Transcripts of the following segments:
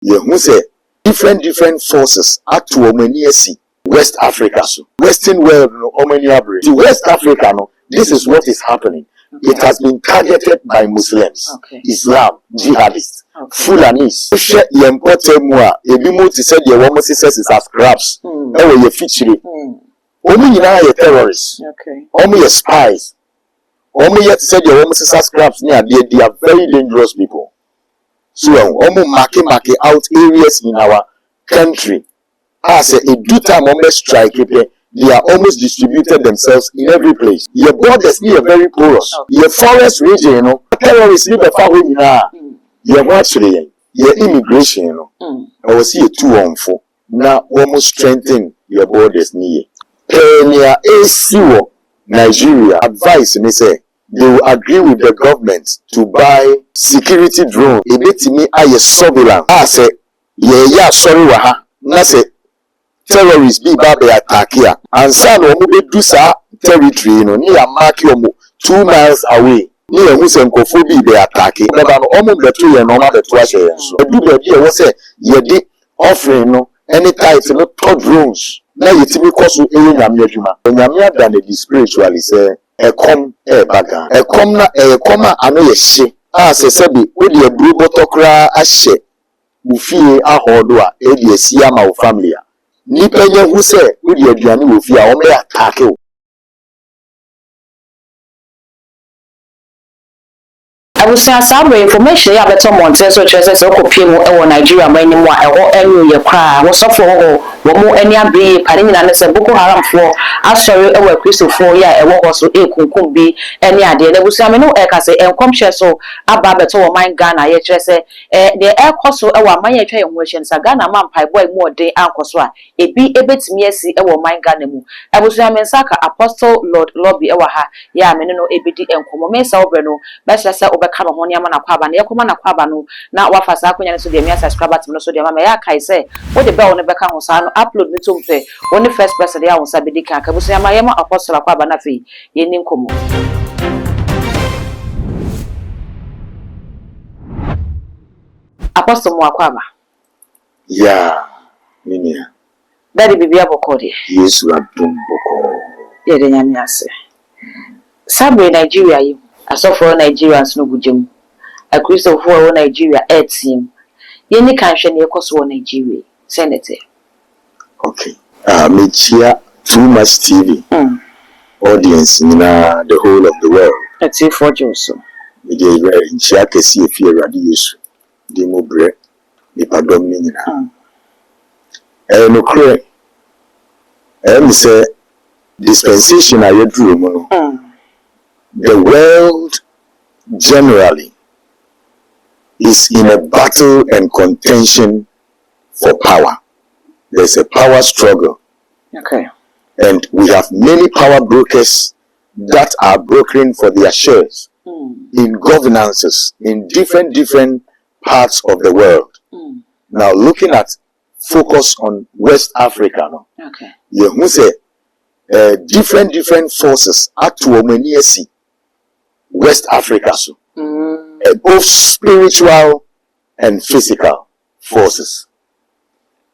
who say different forces at to omaniasi West Africa so Western world no omaniabri. The West Africa no, this is what is happening. It has been targeted by Muslims, Islam, jihadists, Fulanis. Share the important more. Ebi mo ti said the woman says is as scraps. Ewo ye feature. Omo nyina ye terrorists. Omo ye spies. Omo ye said the woman says as scraps. They are very dangerous people. So omo mark out areas in our country. As a do time omo strike they are almost distributed themselves in every place. Your borders are very porous. Your forest region, you know, terrorists live far away now. Your actually, your immigration, you know. I will see 2-on-4. Now almost strengthen your borders near. Kenya, ACO, Nigeria, advice me say they will agree with the government to buy security drone. A bit to me, I surveillance. I say, yeah, sorry, waha. Na say terrorists be babe attack here and some omo be do sa territory you know near mark omo 2 miles away near who say nkofo be attack baba no omo beto ye no ma beto a share so do be dey we say ye dey offering no any type no drones na yetimi koso ewe nyame adwuma nyame ada na di spiritually say ekom baga ekom na ekom ano ye hye a se bi we dey aburu botokra ahye ufie ahodo a e dey sia ma wo family a nipa ye hu se we dey aduane wo fie a o me attack o abusa sabre information ya beto monte so chese so kopie mu e wo Nigeria man ni mu a e ho enyu ye kra wo sofo ho wo mu ani abe pare nyina ne se Boko Haram fo asori e wo Christopher ya e wo ho so e kunkum bi eni ade na abusa me no e ka se enkom hye so aba beto wo man Ghana ye chese de e koso e wo man ye twa ye ho hye nsa Ghana man pai boy mu ode ankoso a ebi ebetimi asi e wo man Ghana mu abusa me nsaka Apostle Lord Lobby e wa ha ya me no ebedi enkomo me sa obre no be chese kama honi ama na kwaba na yekoma na kwaba no na wafasa akonya so de me subscriber tim no so de mama ya kai se wo de be wo ne beka ho sa no upload ni to mpe woni first person ya wo sa be dika ka buso ya ma yema apostle kwaba na fe ye ni nkomo apostle mo akwaba ya minia dadi bibia bokode Yesu adum boko ye de nyame ase sabre Nigeria yi asofo Nigerians no bujem a Christopher wo Nigeria team yeni kanhwe ne ekoso wo Nigeria senator okay me chia too much TV audience in the whole of the world that's it for Joso me dey very chia kesi efie radio Yesu di mo bre ni padom ni nyina no kre me say dispensation ayedru mu no the world generally is in a battle and contention for power. There's a power struggle. Okay. And we have many power brokers that are brokering for their shares in governances in different parts of the world. Now looking at focus on West Africa now. Okay. You say different forces at to omaniasi West Africa so both spiritual and physical forces.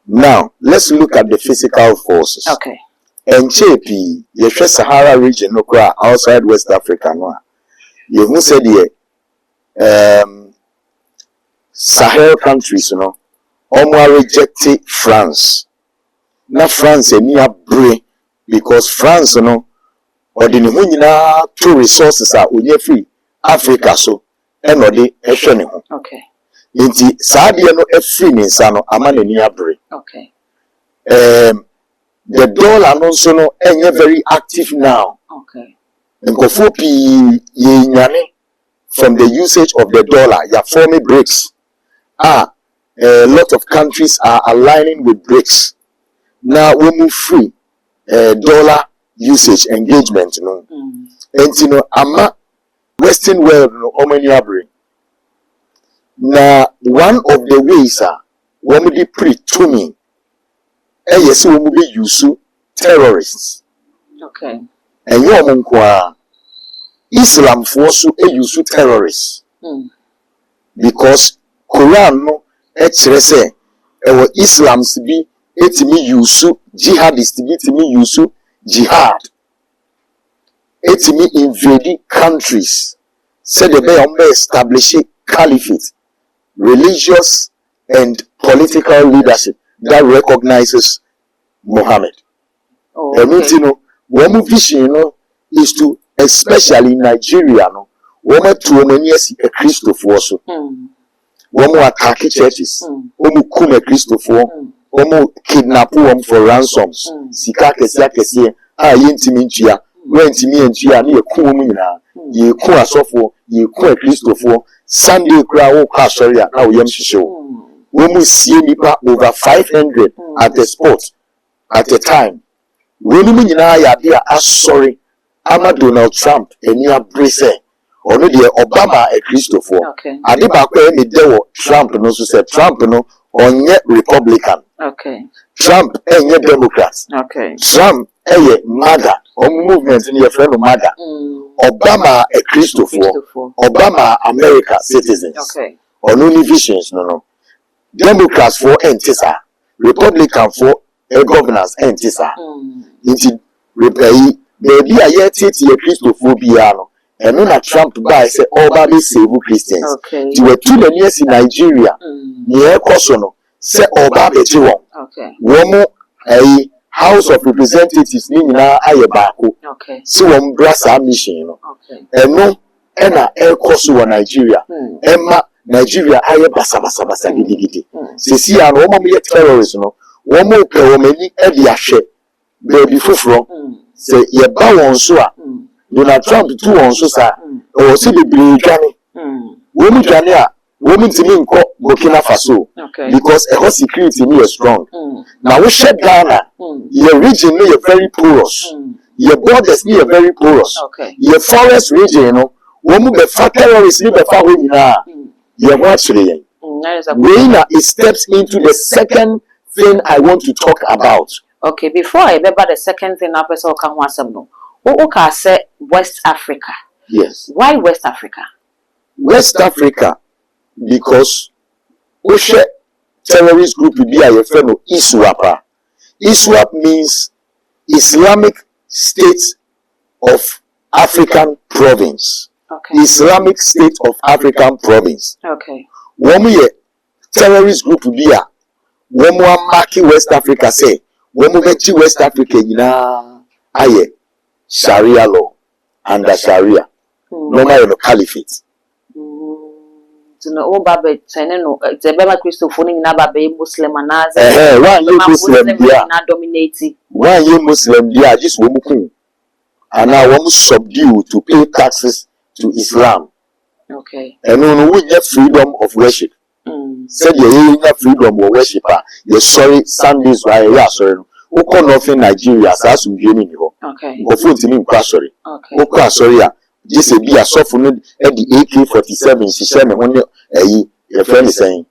Now let's look at the physical forces. Okay. And JP, the Sahara region no outside West Africa no. You who said Sahel countries you know almost rejected France. Now France e near bre because France you know or the nyina two resources are onye free Africa so and or the ehwe ne ho okay nti saade no free ne nsa no ama ne ni abre okay the dollar no so no enye very active now okay nkofo pi ye nyane from the usage of the dollar ya forming BRICS a lot of countries are aligning with BRICS now we move free dollar usage engagement no and you know ama Western world no omani abre na one of the ways we dey pre to me yes we be use terrorists okay and you omo Islam for so use terrorists because Quran no kire say ewo Islam's bi etimi yusu jihadist bi etimi yusu jihad etimi invade countries said they may establish caliphate, religious and political leadership that recognizes Muhammad. And you know, one vision is to, especially in Nigeria, one to many a Christopher so. One more attack churches, one come a Christopher, one kidnap one for ransoms. Sika kesia yintimintia, wentimientia ni ekumina, ye ku asofo, ye ku Christopher, Sunday crowd sorry now yam show. Women see nipa over 500 at the spot at a time. Women in idea are sorry. Ama Donald Trump and near Brise. Or no dear Obama a Christopher. I did back when me Trump no so said Trump no on yet Republican. Trump and yet Democrats. Trump a MAGA or movement in your friend of MAGA. Obama a Christopher. Obama America citizens. Or no visions no. Democrats for Antisa, Republican for governors Antisa. Into repay, maybe I yet take a Christophobia, and when a Trump buy say all baby save Christians. You were 2 years in Nigeria, near Kosono, say all baby to one. A House of Representatives, Nina Ayabako, so on Brassa mission, and no, and a air Kosovo, Nigeria, Emma. Nigeria aye basa gidigidi. Sisi an woman be terrorism no. Woman pe womani e de ahwe. Baby fufuro. Say ye ba won so a. Donald Trump tu won so sa. O si bebre dwane. Woman dwane a, woman timi nko Burkina Faso. Because eco security ni is strong. Now we shut down your region ni very porous. Your borders ni very porous. Your forest region no, woman be fa terrorists ni be fa we nyina. Actually, Reina, it steps into the second thing I want to talk about. Okay, before I remember the second thing, I person can want some no. What say West Africa? Yes. Why West Africa? West Africa, because we share terrorist group to be a friend of ISWAP. ISWAP means Islamic State of African Province. Islamic State of African Province. One year terrorist group to be a one more marking West Africa say when we get West Africa aye Sharia law under Sharia. No matter the caliphate. No babe no the Baba Christopher na babe Muslim anaze one you Muslim dia na dominating. One you Muslim dia just womuku. And now one subdue to pay taxes to Islam. And no we get freedom of worship. Said you have freedom of worship. You sorry Sundays why sorry. Oko nothing Nigeria as some beginning ho. Go phone to me sorry. Oko sorry just a be a soft at the AK-47 she said me when your friend is saying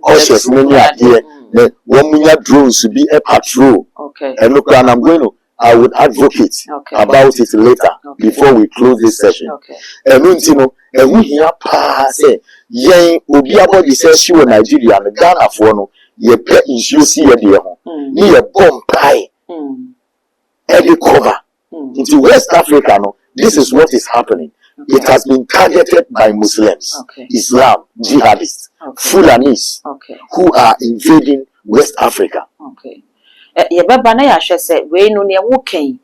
ushers many idea one million drones to be a patrol. And look and I'm going to I would advocate about it later before we close this session. And you know, and we hear say, yen obi abodi say she was Nigeria and Ghana for no, ye pay issue see ye there. Ni a bomb pie, every cover into West Africa. No, this is what is happening. It has been targeted by Muslims, Islam, jihadists, Fulanis, who are invading West Africa. Ye baba na ya hwese we no ne wo kan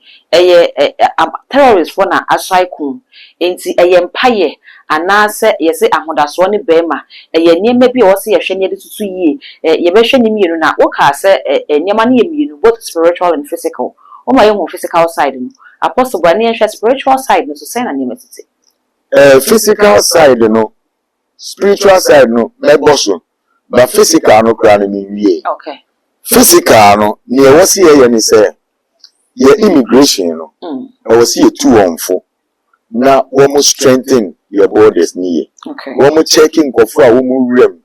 terrorist for na asai kun enti mpaye anase ye se ahodaso ne bema niema bi o se ye hwe ne de tutu yie ye be hwe ne mienu na wo ka se niema ne ye mienu both spiritual and physical o ma ye ho physical side no apostle bra ne hwe spiritual side no so say na niema tete physical side no spiritual side no me boso but physical no kra ne mi wie physical no near was here ni say your immigration no I was here too onfo now almost strengthen your borders ni almost checking kofu a wo mu rem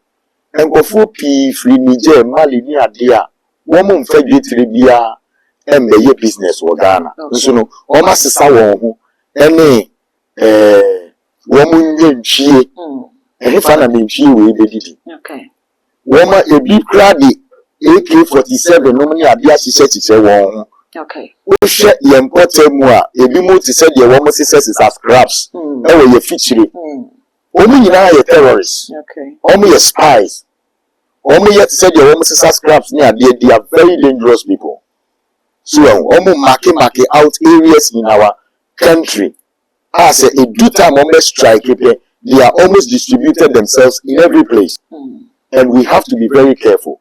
enkofu pi free Niger Mali ni ade a wo mu mfa dwetire bia embeye business wo Ghana nso no o ma sesa won ho ene wo mu ntwie fa na ntwie we bedidi Woma a big crowdy AK-47 no many idea she said to say one. Okay. We share the important more. A bit more to say the woman says is as scraps. Oh, you feature. Only you are a terrorist. Okay. Only a spies. Only yet said the woman says as scraps near they are very dangerous people. So almost marking out areas in our country. As a do time almost strike they are almost distributed themselves in every place. And we have to be very careful.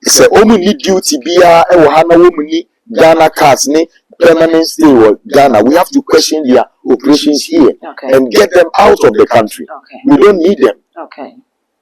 It's a only duty be a woman Ghana cards ne permanent stay or Ghana. We have to question their operations here and get them out of the country. We don't need them.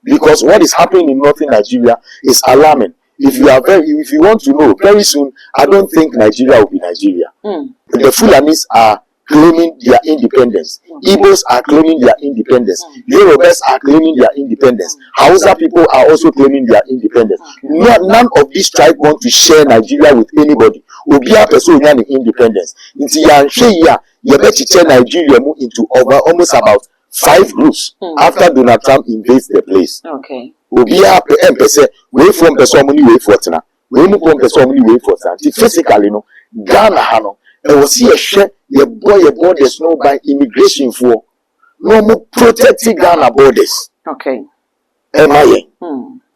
Because what is happening in northern Nigeria is alarming. If you want to know, very soon I don't think Nigeria will be Nigeria. The Fulanis are claiming their independence. Igbos are claiming their independence. Yorubas are claiming their independence. Hausa people are also claiming their independence. None of these tribes want to share Nigeria with anybody. Obia person have independence. You bet to turn Nigeria move into over almost about 5 groups after Donald Trump invades the place. Obia person wait from person money wait for tina. We move from person money wait for tina. Physically, no Ghana hano. And we see a share your borders no by immigration for no more protecting Ghana borders. Am I?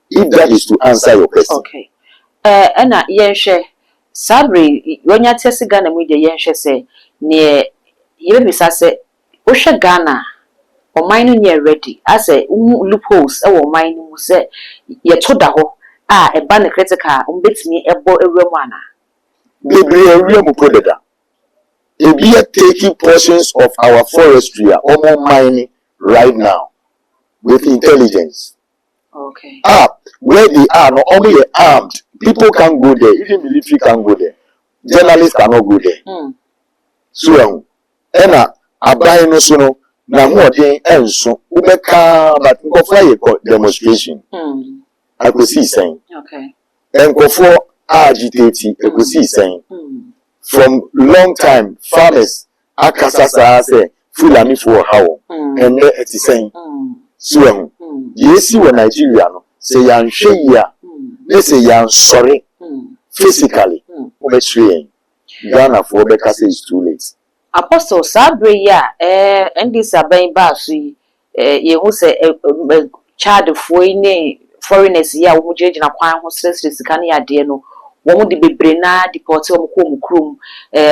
If that is to answer your question. Anna yenshe Sabri when you test Ghana media yenshe say near you be say Osha Ghana or mine near ready. I say loopholes or mine say ye todaho a ban critical bits me a boy a romana. They a real predator. If we are taking portions of our forestry or mining right now with intelligence. Where they are not only armed, people can go there, even military can go there. Journalists cannot go there. So, I buy no sono, now more day and so, Ubeka, but go for a demonstration. I could see saying. And go for agitating, I could see saying. From long time, farmers, Akasasa say, Fulani for how, and there it is saying, so, you see when Nigeria say, Yan Shea, they say, Yan sorry, physically, Ghana for because it's too late. Apostle Sabri, and this are by Bassi, you will say, child of foreigners, who judge in a quine who says this can idea no. One would be Brena, deported on Krum,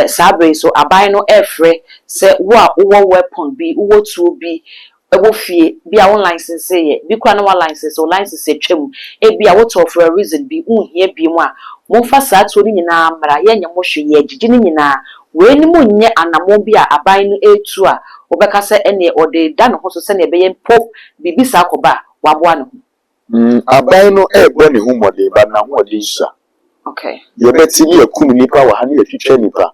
Sabre, so a bino effre, say, what weapon be, what to be, a woofy, be our license, say, be quite license or license, say, chum, it be a water for a reason, be here be one. One facade to in a Marian motion, ye, Jinina, when the moon yet and a mobia, a bino a tour, or Bacassa any or the done also send a bayan pope, be Bisacoba, one. A bino a bunny whom what they but now what is. You bet me a kuminipa or honey a future nipa.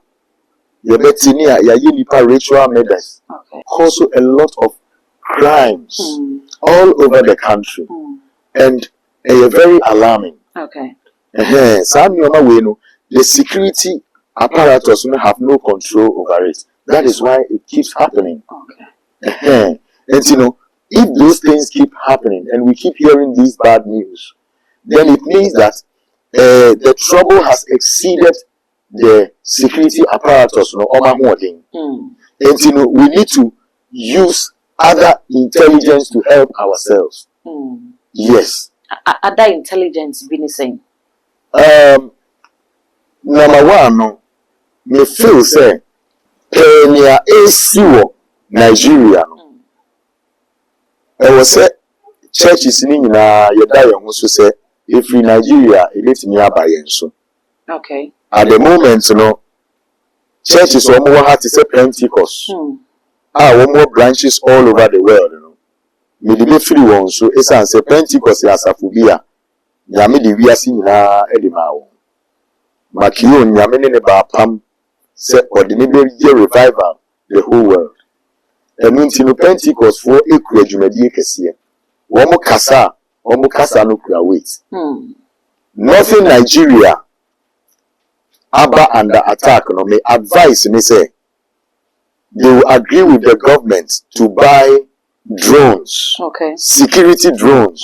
You bet me a yinipa ritual murders. Also a lot of crimes all over the country. And very alarming. Some the security apparatus have no control over it. That is why it keeps happening. And if those things keep happening and we keep hearing these bad news, then it means that the trouble has exceeded the security apparatus and we need to use other intelligence to help ourselves. Yes. Other intelligence being saying. Number one, me feel say near ACO Nigeria. I was say churches in Yedaya also say if in Nigeria, it makes me by so. At the moment, churches are more hard to say Pentecost. One more branches all over the world, Maybe free one, so it's a Pentecost as a phobia. Yamidi, we are seeing Edimao. Makion, Yamini Bapam, said ordinary year revival, the whole world. And Muntino Pentecost for equal Medicacia. One more Casa. Omukasa no wait. Nothing Nigeria under attack no may advise me say they will agree with the government to buy drones, security drones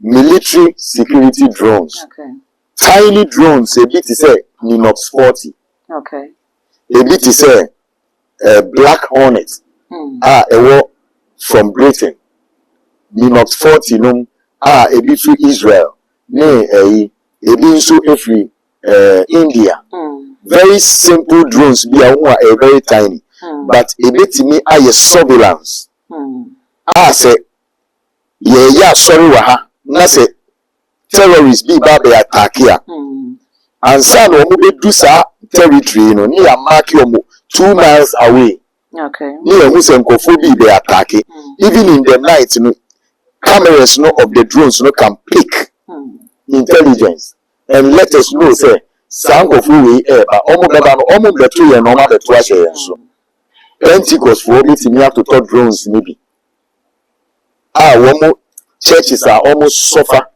military security drones. Okay. Tiny drones, a bit is a Ninox 40. Okay. A bit is a Black Hornet. A war from Britain. Ninox 40 no a bit for Israel. Ne a bit so every India. Very simple drones be a very tiny. But a bit to me a surveillance. Say yeah sorry waha na say terrorists be ba be attack here. And some omo be do sa territory no near mark you 2 miles away. Okay. Near who some be attack. Even in the night, you know, cameras no of the drones no can pick intelligence and let us know say some of who we but almost the 2 and normal the 2 so Pentecost for me to have to talk drones maybe one churches are almost suffer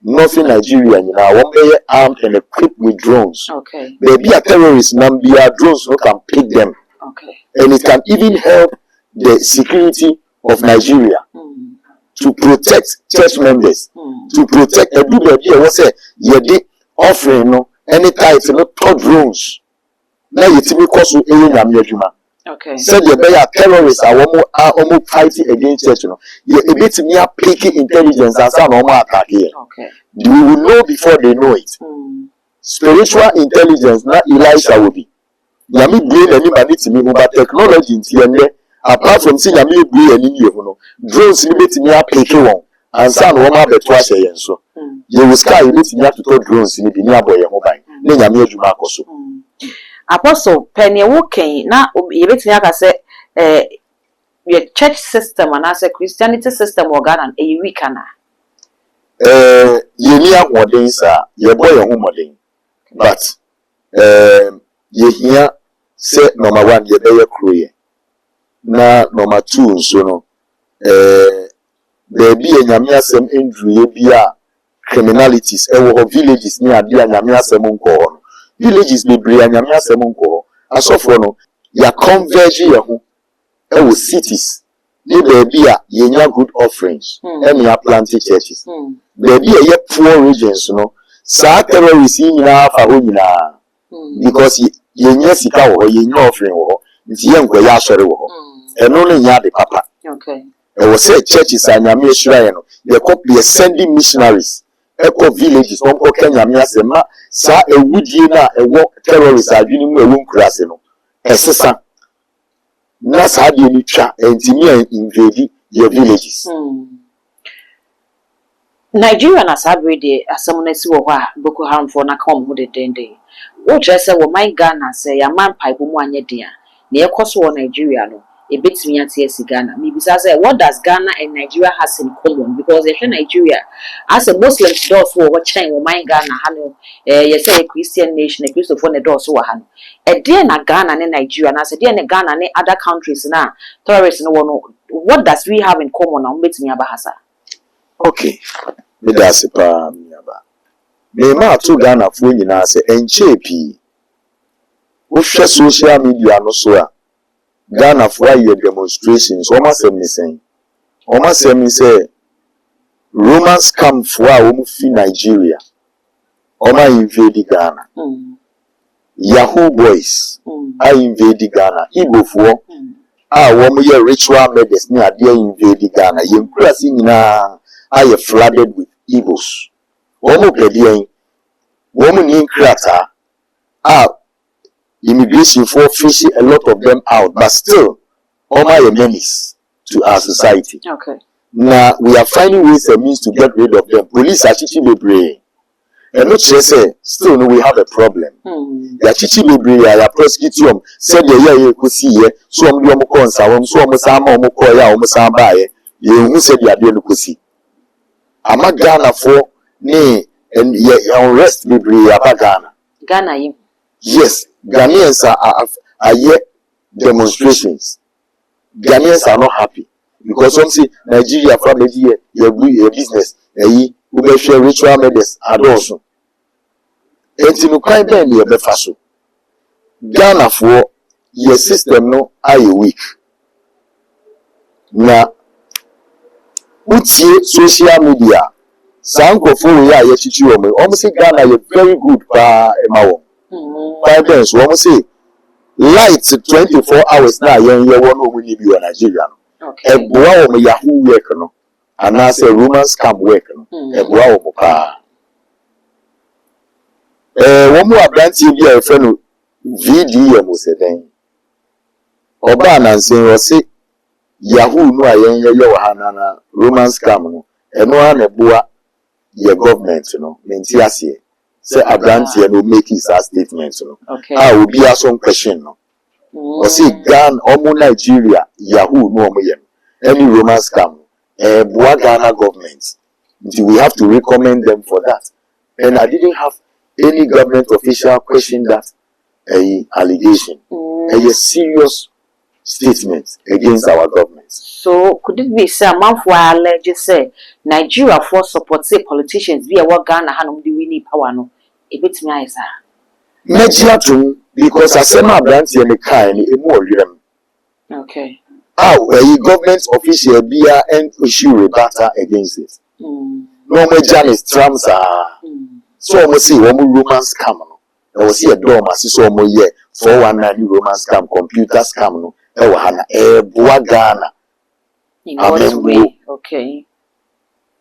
nothing Nigeria one day armed and equipped with drones. Okay. There be a terrorist number drones no can pick them. Okay. And it can even help the security of Nigeria to protect church members, to protect everybody. What say you offering no any type no third drones. Now you tell me cause you any okay. Said the better terrorists are almost fighting against church. You know, you a bit me picking intelligence and some normal attack here. Okay. We will know before they know it. Spiritual intelligence, not Elisha will be. Yami brain anybody to me, but technology in TNA. Apart from seeing Yami brain any you know, drones limit me up picking one, and some woman the twice a year. So you will sky you need to talk drones in the near boy mobile. Then Yami Jumakoso. Apostle Penny Walking now you bet me I say your church system and as a Christianity system or Ghana a week na. You near what days are your boy or home but you hear say number 1 you be crew na number 2 so no there be a nyame asem endru bi a criminalities villages near dia nyame asem nko villages be bria nyame asem nko asofo no ya converge ye ho cities ni be a ye nya good offerings and ya planted churches there be a poor regions no sa terrorists nyina fa ho nyina because ye nya sika wo ye nya offering wo nti ye nkwa ya sori wo eno no nya de papa. Okay. I was say churches and nyame shrine no ye sending missionaries echo villages on ko Kenya me asema sa ewudie na ewo terrorists adwini mu ewo nkurase no esesa na sa de ni twa entimi invade your villages. Nigeria na sabre de asem na si wo ho a Boko Haram for na ka mo de dende wo kire se wo man Ghana se ya man pipe mu anye de a na yekoso wo Nigeria no e betimi ate esi Ghana me bisa say what does Ghana and Nigeria has in common because if Nigeria as a Muslim doors wo chen wo man Ghana ha no you say a Christian nation a Christopher ne doors wo ha no e de na Ghana and Nigeria na say de na Ghana and other countries na tourists no what does we have in common na betimi abahasa. Okay. Me da sepa mi aba. Me ma to Ghana fo nyina se enche pi. Wo hwe social media no so a Ghana for your demonstrations almost everything. Almost say Romans come for Nigeria. Oma invade Ghana. Yahoo boys I invade Ghana. Igbo for woman ye ritual medicine near they invade Ghana. Yemkrasi nyina I flooded with Igbos. Omo pedian woman in krata immigration for fishing a lot of them out, but still, all my menace to our society. Okay. Now we are finding ways and means to get rid of them. Police are teaching me brain. And not just say, still no, we have a problem. They are teaching me brain, I are prosecuting said you could see here, so I'm your concern, so I'm some you said you are doing to see. I'm not Ghana for nay, and unrest me brain about Ghana. Ghana, yes. Ghanaians are yet demonstrations. Ghanaians are not happy because some say Nigeria family here, your business, we share ritual medicine also. And to kind ben your befaso. Ghana for your system no are weak. Now, utie social media sanko for we are yechichi omo omo say Ghana you very good pa emawo evidence omo say light 24 hours na yen ye won omo ni bi o Nigeria no eboa omo yahoo work no ana say Roman scam work no eboa omo pa womu abranti bi e fe no VDM say den oba na nsen o say yahoo no ayen ye wahana na Roman scam no eno na eboa your government no menti ase say abranti no make his statement no will be some question no o say Ghana omo Nigeria yahoo no omo yem any Roman scam boa Ghana government we have to recommend them for that. And I didn't have any government official question that allegation a serious statement against our government. So could it be say man for allege say Nigeria for support say politicians be what Ghana hanum the winning power no e betimi ayesa Mejiatum because asema branti me kai ni emu orem. Okay. A government official bia and issue rebuttal against it. No major is trams so almost see one Roman scam no. I was see a dorm as so mo ye 419 Roman scam computer scam no. Hana boa Ghana. In what way? Okay.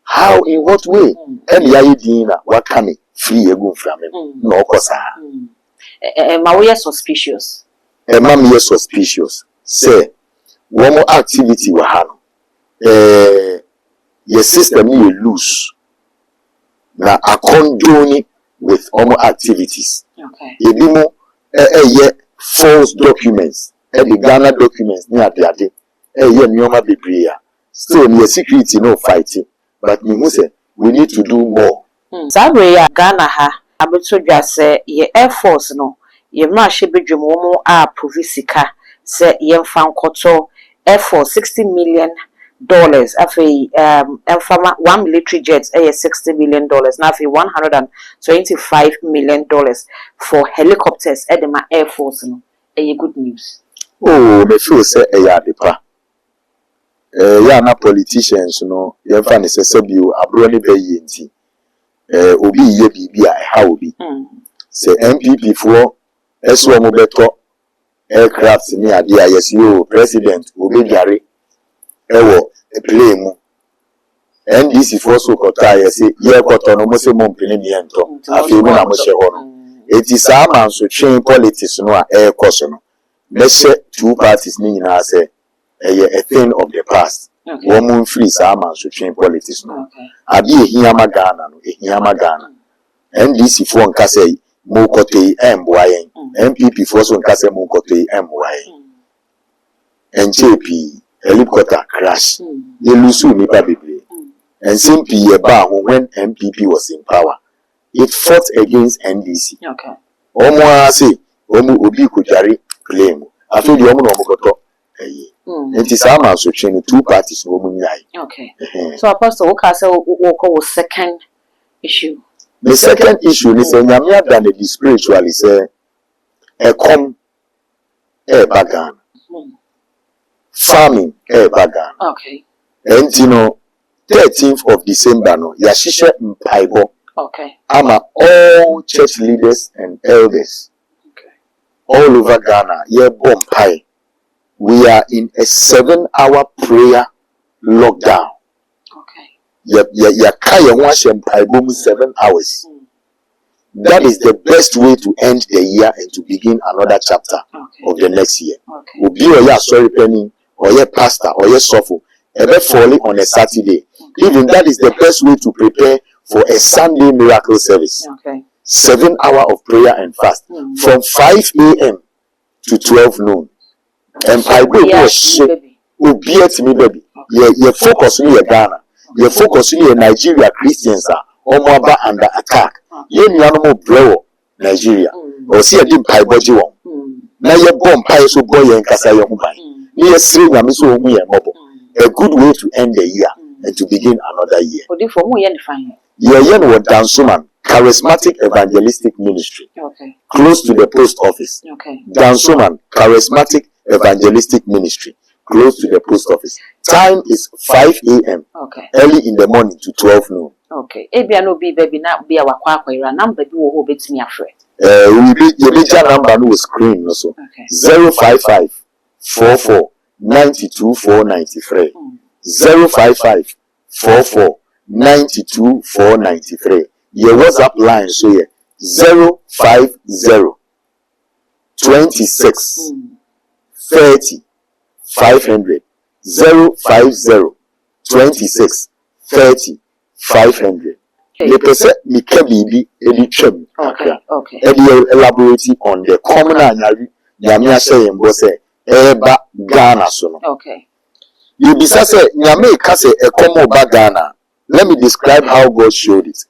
How in what way? And ya dina what can it free ego from him? No kosa. Ma we suspicious. Mam ye suspicious. Say one more activity we have. Your system you loose. Now a condone with more activities. Okay. You be more false documents. The Ghana documents near the day. Nyoma bebre. Still near security no fighting. But me say we need to do more. Sabre ya Ghana ha abetodwa say ye Air Force no ye ma hye bedwem wo mo a provisika say ye mfa nkoto Air Force $60 million afei emfama one military jet $60 million na afei $125 million for helicopters edema Air Force no good news. Oh, me feel say adepa ya na politicians no ye mfa ne sese bio abro ne bayi enti obi ye bibia ha obi say MPP for eso mo beto aircraft ni ade ayesi president obi diare ewo play mu NDC for so kota ayesi ye koto no mo se mo mpene ni ento afi mu na mo hye ho no eti saa man so train politics no a koso no measure two parties ni nyina say a thing of the past. Woman free sama so train politics no. Abi ehia Ghana no, ehia Ghana. NDC for nka say mo kote emboayen. MPP for so nka say mo kote emboayen. NJP helicopter crash. They lose nipa bebre. And simply ye ba when MPP was in power. It fought against NDC. Okay. Omo say omo obi kujari claim. After the omo no mo koto it is our so chain two parties woman. Okay. So Apostle Okasa will second issue. The second issue is a nyamia than the spiritually say a come a bagan. Farming a bagan. Okay. And 13th of December no yashisha mpaibo. Okay. Ama all church leaders and elders. Okay. All over Ghana, ye bompai. We are in a 7-hour prayer lockdown. Okay. Ya kaya washem paibum 7 hours. That is the best way to end the year and to begin another chapter of the next year. Okay. Obi or ya sorry penny or your pastor or your sofo ever falling on a Saturday. Even that is the best way to prepare for a Sunday miracle service. Okay. 7 hours of prayer and fast from 5 a.m. to 12 noon. And I go to me baby. You focus on your Ghana. You focus on your Nigeria Christians are almost under attack. You no bro Nigeria. Or see a dim pie body one. Now you bomb pie so boy and kasa your mobile. Near string and so mobile. A good way to end the year and to begin another year. You're what Dansuman, charismatic evangelistic ministry. Okay. Close to the post office. Okay. Dansuman, charismatic evangelistic ministry close to the post office. Time is 5 a.m. Okay. Early in the morning to 12 noon. Okay. Ebia no be baby na be our kwakwa number bi wo ho betimi afre. We be your major number no screen also. Okay. 055 44 92 493. 055 44 92 493. Your WhatsApp line so here 050 26 30 500. 050 26 30 500. The person me can be any chum. Okay. Elaborate on the common and Yamia say and boss Eba Ghana so. Okay. You be say Yame Kase a common Ghana. Let me describe how God showed it.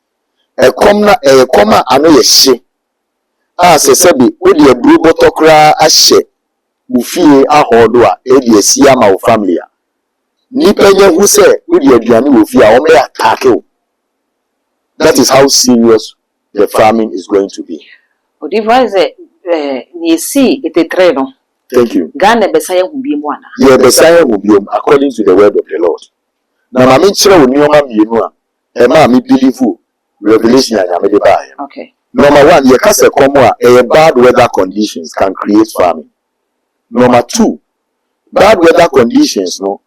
A comma ano she. Se sabi odi ebru botokra ahye ufie ahodo a edi asia ma wo family a nipa nya hu se odi aduane wo fie a o me attack o. That is how serious the famine is going to be. Odiva is ni see T.err0rist no. Thank you. Ghana besaya hu bi mu ana. Yeah, besaya hu bi according to the word of the Lord. Na ma me kire oni oma mienu a e ma me believe revelation anya me de ba. Okay. Number one, your case come a bad weather conditions can create famine. Number two, bad weather conditions, no,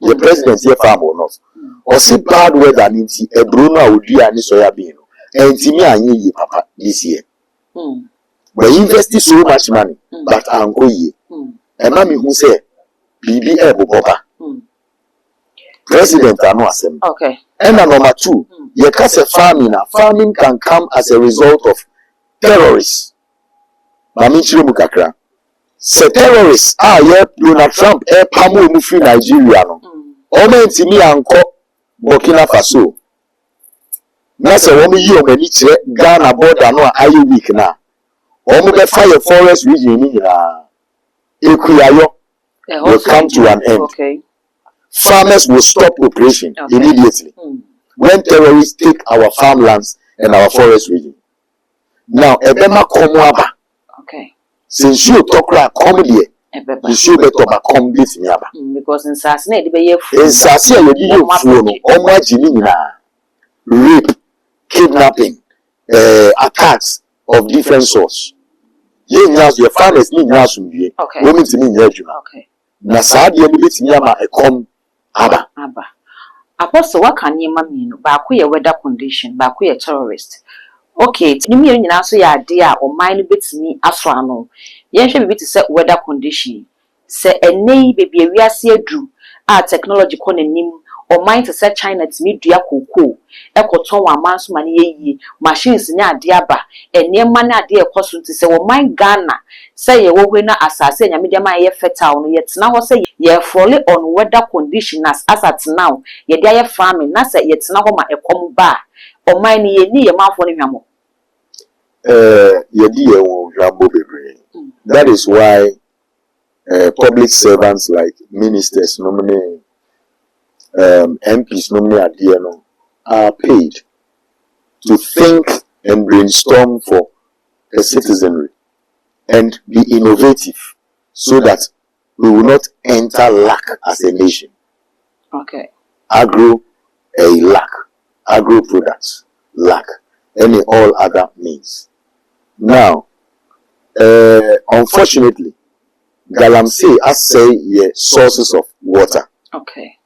the president here farm or not. Or see bad weather into a Bruno would be an soya bean. And to me, I need papa this year. We invested so much money, but I'm going. And mommy who said, BBA Boba. President, I know assembly. Okay. And number two, your case famine. Famine can come as a result of terrorists. Mamichiri Mukakra. Se terrorists Donald Trump pamu mufi Nigeria no. Ome ntimi anko Burkina Faso. Na se womu yi omani kire Ghana border no ayi week na. Omu be fire forest region ni nyina. Ekuyayo will come to an end. Okay. Farmers will stop operation immediately when terrorists take our farmlands and our forest region. Now, ebema komuaba. Okay. Since you talk like come here, you should better come this niaba. Because in Sassy, the bay in Sassy, you rape, kidnapping, attacks of different sorts. Your farmers need now some be. Women to me, okay. Nasadi, you bit niama a come. Abba. Apostle, what can you mean? Baku weather condition, Baku terrorist. Okay, you mean you answer your idea or mine bits me as one. Yes, be to set weather condition. Say a nay baby, we are see a drew. Our technology calling him or mine to set China to meet Dia Coco. Echo ton one man's money, machines near Diaba, and near money dear costume to say, well, mine Ghana. Say you will win assassin, and media my town, yet now say ye folly on weather condition as at now, ye dear farming, not say yet now my a come bar, or mine ye near mouth on him. That is why public servants like ministers, nominee MPs, nominee are paid to think and brainstorm for the citizenry and be innovative so that we will not enter lack as a nation. Okay. Agro products lack, any all other means. Now, unfortunately, Galamsey has say your sources of water. Okay.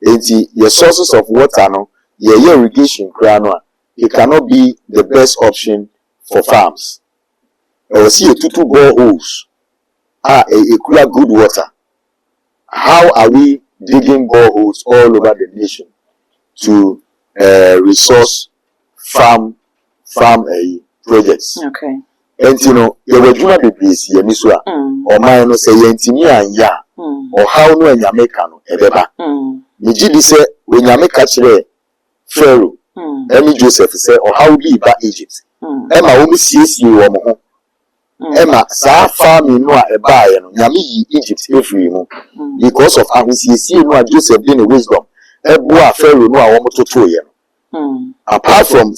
Your sources of water, no, your irrigation crano, it cannot be the best option for farms. Or see a two boreholes. A cooler good water. How are we digging boreholes all over the nation to resource farm projects? Okay. And you know, you were doing the base, Yeniswa, or mine no say Yentini and ya, or how no and Yamekano, Ebeba. Nijidi say, when Yameka Chile, Pharaoh, Emmy Joseph say, or how be ba Egypt. Emma only sees you or Emma, sa farming no a buy and Yami Egypt every because of how we see no Joseph being a wisdom. Ebua Pharaoh no a woman to 2 years. Apart from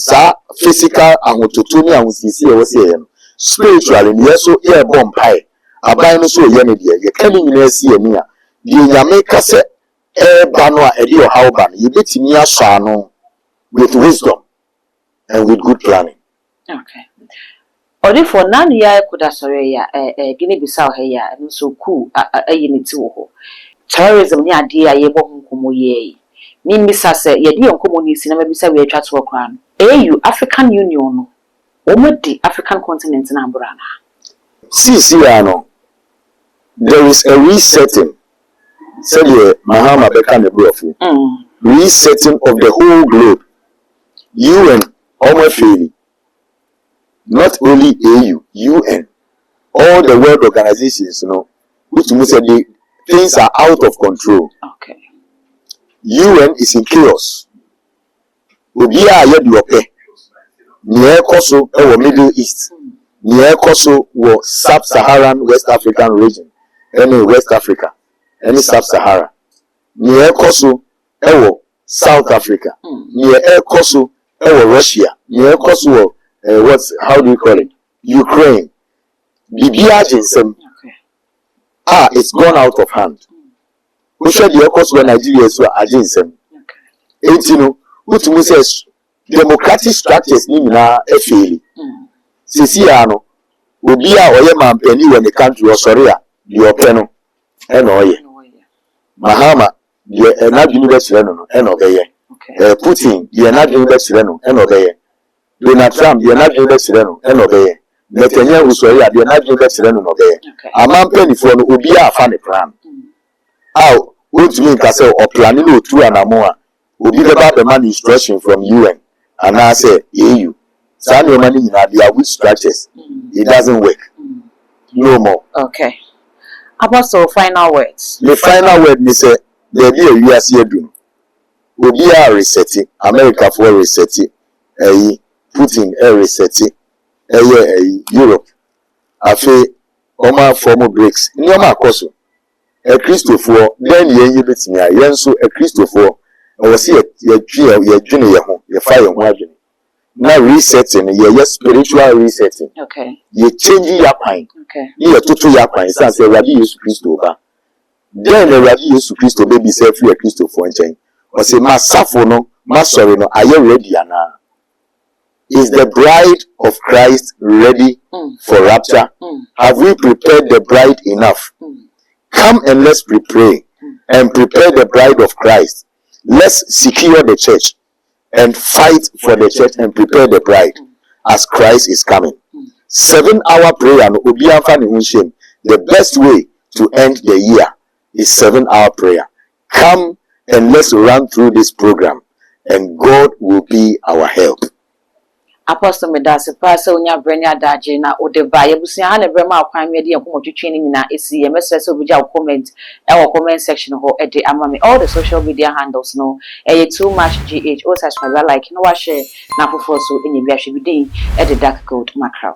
physical and autonomy and we see was here. Spiritually, yes, so air bomb pie. A bino so yenny, you can't even see a near. the Yameka se banwa edi or how ban, you bet me a shano with wisdom and with good planning. Okay. Odi for nan ya kuda sore ya Guinea Bissau he ya no so cool unity wo. Terrorism ni ade a ye bo nkomo ye. Ni misa se ye di nkomo ni si na mabisa we atwa to okra no. AU African Union no. Omodi African continent na ambrana. See ano. There is a resetting. Say Mahama Beka Nebrofu. Resetting of the whole globe. UN Omafeli. Not only AU, UN, all the world organizations, which means that the things are out of control. Okay. UN is in chaos. Ubia Yeduope, near Koso or Middle East, near Koso or Sub-Saharan West African region, any West Africa, any Sub-Sahara, near Koso or South Africa, near Koso or Russia, near Koso. How do you call it? Ukraine. The it's gone out of hand. We should the course when Nigeria is against them. Which says democratic structures ni na efeli. Sisi ano, obi a oye mampeni when the country was sorry the openo, oye. Mahama, the enad university no, obeye. Putin, the enad university no, obeye. Donald Trump, the not doing that, and obey. Netanyahu was sorry, the not doing that, and obey. A man penny for Ubia funny plan. How would you mean Castle or planning to an amoa? Would be about the money instruction from UN. And I say, EU. Send your money in the with structures. It doesn't work. No more. Okay. Apostle, final words. The final word, Mr. The dear US here do. Ubia resetting, America for resetting. Putin resetting Europe. Afe Oma formal breaks. Nyoma akoso. Christopher then ye bit me yenso Christopher o se ye dwene ye ho ye fa ye ho adwene. Na resetting ye spiritual resetting. Okay. Ye changing your mind. Okay. Ye toto your mind say Rabbi Jesus Christ ba. Then Rabbi Jesus Christ baby say free Christopher nchen. O se masafo no, masori no are you ready ana? Is the bride of Christ ready for rapture? Have we prepared the bride enough? Come and let's prepare and prepare the bride of Christ. Let's secure the church and fight for the church and prepare the bride as Christ is coming. 7-hour prayer. The best way to end the year is 7-hour prayer. Come and let's run through this program and God will be our help. Apostle Medase Pasa unya brenya daje na odeba yebusia ha na brema akwan me de yakomo twetwe ni nyina esi ye message obuja comment comment section ho e de amame all the social media handles no too much gh o subscribe like no wa share na fofo so enye bi ahwe bi den e de dark gold macro.